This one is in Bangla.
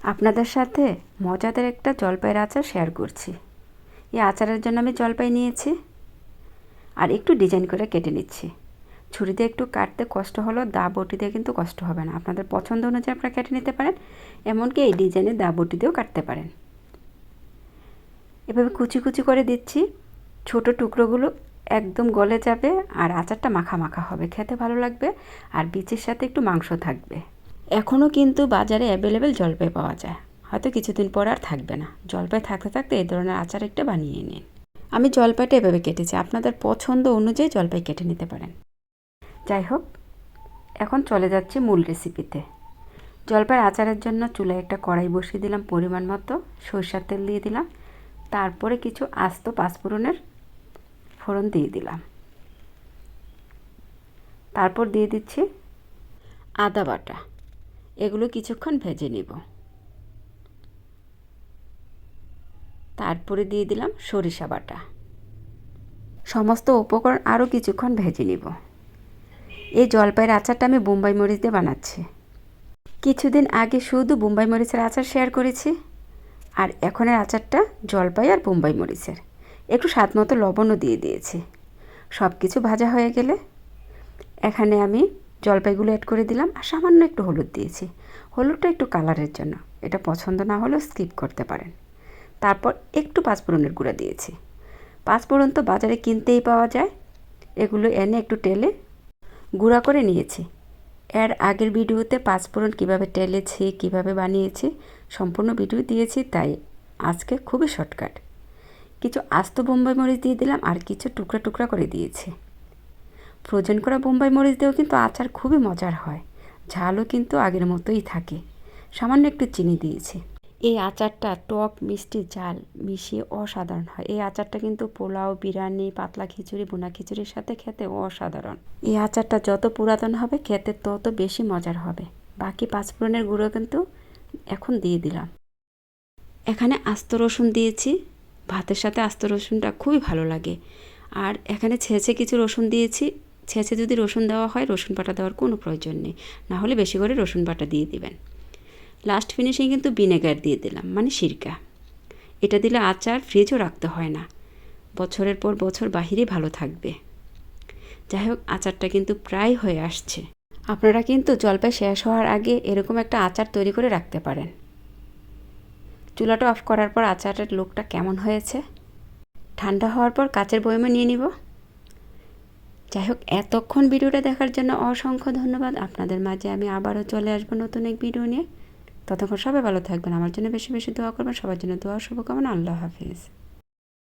আপনাদের সাথে মজাদার একটা জলপাইয়ের আচার শেয়ার করছি। এই আচারের জন্য আমি জলপাই নিয়েছি আর একটু ডিজাইন করে কেটে নিচ্ছি। ছুরি দিয়ে একটু কাটতে কষ্ট হলেও দা বটি দিয়ে কিন্তু কষ্ট হবে না। আপনাদের পছন্দ অনুযায়ী আপনারা কেটে নিতে পারেন, এমনকি এই ডিজাইনে দা বটি দিয়েও কাটতে পারেন। এভাবে কুচি কুচি করে দিচ্ছি। ছোট টুকরোগুলো একদম গলে যাবে আর আচারটা মাখা মাখা হবে, খেতে ভালো লাগবে আর বিচির সাথে একটু মাংস থাকবে। এখনও কিন্তু বাজারে অ্যাভেলেবেল জলপাই পাওয়া যায়, হয়তো কিছুদিন পর আর থাকবে না। জলপাই থাকতে থাকতে এই ধরনের আচার একটা বানিয়ে নিন। আমি জলপাইটা এভাবে কেটেছি, আপনাদের পছন্দ অনুযায়ী জলপাই কেটে নিতে পারেন। যাই হোক, এখন চলে যাচ্ছে মূল রেসিপিতে। জলপাইয়ের আচারের জন্য চুলায় একটা কড়াই বসিয়ে দিলাম, পরিমাণ মতো সরষের তেল দিয়ে দিলাম, তারপরে কিছু আস্ত পাঁচফোড়নের ফোড়ন দিয়ে দিলাম, তারপর দিয়ে দিচ্ছি আদা বাটা। এগুলো কিছুক্ষণ ভেজে নিব। তারপরে দিয়ে দিলাম সরিষা বাটা। সমস্ত উপকরণ আরও কিছুক্ষণ ভেজে নিব। এই জলপাইয়ের আচারটা আমি বোম্বাই মরিচ দিয়ে বানাচ্ছি। কিছুদিন আগে শুধু বোম্বাই মরিচের আচার শেয়ার করেছি, আর এখনের আচারটা জলপাই আর বোম্বাই মরিচের। একটু স্বাদ মতো লবণও দিয়ে দিয়েছি। সব কিছু ভাজা হয়ে গেলে এখানে আমি জলপাইগুলো অ্যাড করে দিলাম আর সামান্য একটু হলুদ দিয়েছি। হলুদটা একটু কালারের জন্য, এটা পছন্দ না হলেও স্কিপ করতে পারেন। তারপর একটু পাঁচফোড়নের গুঁড়া দিয়েছি। পাঁচফোড়ন তো বাজারে কিনতেই পাওয়া যায়, এগুলো এনে একটু টেলে গুঁড়া করে নিয়েছি। এর আগের ভিডিওতে পাঁচফোড়ন কীভাবে টেলেছি, কীভাবে বানিয়েছি সম্পূর্ণ ভিডিও দিয়েছি, তাই আজকে খুবই শর্টকাট। কিছু আস্ত বোম্বাই মরিচ দিয়ে দিলাম আর কিছু টুকরা টুকরা করে দিয়েছি। ফ্রোজেন করা বোম্বাই মরিচ দিয়েও কিন্তু আচার খুবই মজার হয়, ঝালও কিন্তু আগের মতোই থাকে। সামান্য একটু চিনি দিয়েছি। এই আচারটা টক মিষ্টি ঝাল মিশিয়ে অসাধারণ হয়। এই আচারটা কিন্তু পোলাও, বিরিয়ানি, পাতলা খিচুড়ি, বোনা খিচুড়ির সাথে খেতে অসাধারণ। এই আচারটা যত পুরাতন হবে খেতে তত বেশি মজার হবে। বাকি পাঁচফোড়নের গুঁড়ো কিন্তু এখন দিয়ে দিলাম। এখানে আস্ত রসুন দিয়েছি, ভাতের সাথে আস্ত রসুনটা খুবই ভালো লাগে। আর এখানে ছেঁচে কিছু রসুন দিয়েছি। ছেঁচে যদি রসুন দেওয়া হয়, রসুন বাটা দেওয়ার কোনো প্রয়োজন নেই, না হলে বেশি করে রসুন বাটা দিয়ে দিবেন। লাস্ট ফিনিশিং কিন্তু ভিনেগার দিয়ে দিলাম, মানে সিরকা। এটা দিলে আচার ফ্রিজও রাখতে হয় না, বছরের পর বছর বাহিরে ভালো থাকবে। যাই হোক, আচারটা কিন্তু প্রায় হয়ে আসছে। আপনারা কিন্তু জলপাই শেষ হওয়ার আগে এরকম একটা আচার তৈরি করে রাখতে পারেন। চুলাটা অফ করার পর আচারের লুকটা কেমন হয়েছে ঠান্ডা হওয়ার পর কাচের বয়মে নিয়ে নিব। যাই হোক, এতক্ষণ ভিডিওটা দেখার জন্য অসংখ্য ধন্যবাদ। আপনাদের মাঝে আমি আবারও চলে আসবো নতুন এক ভিডিও নিয়ে। ততক্ষণ সবাই ভালো থাকবেন, আমার জন্য বেশি বেশি দোয়া করবেন। সবার জন্য দোয়া শুভকামনা। আল্লাহ হাফিজ।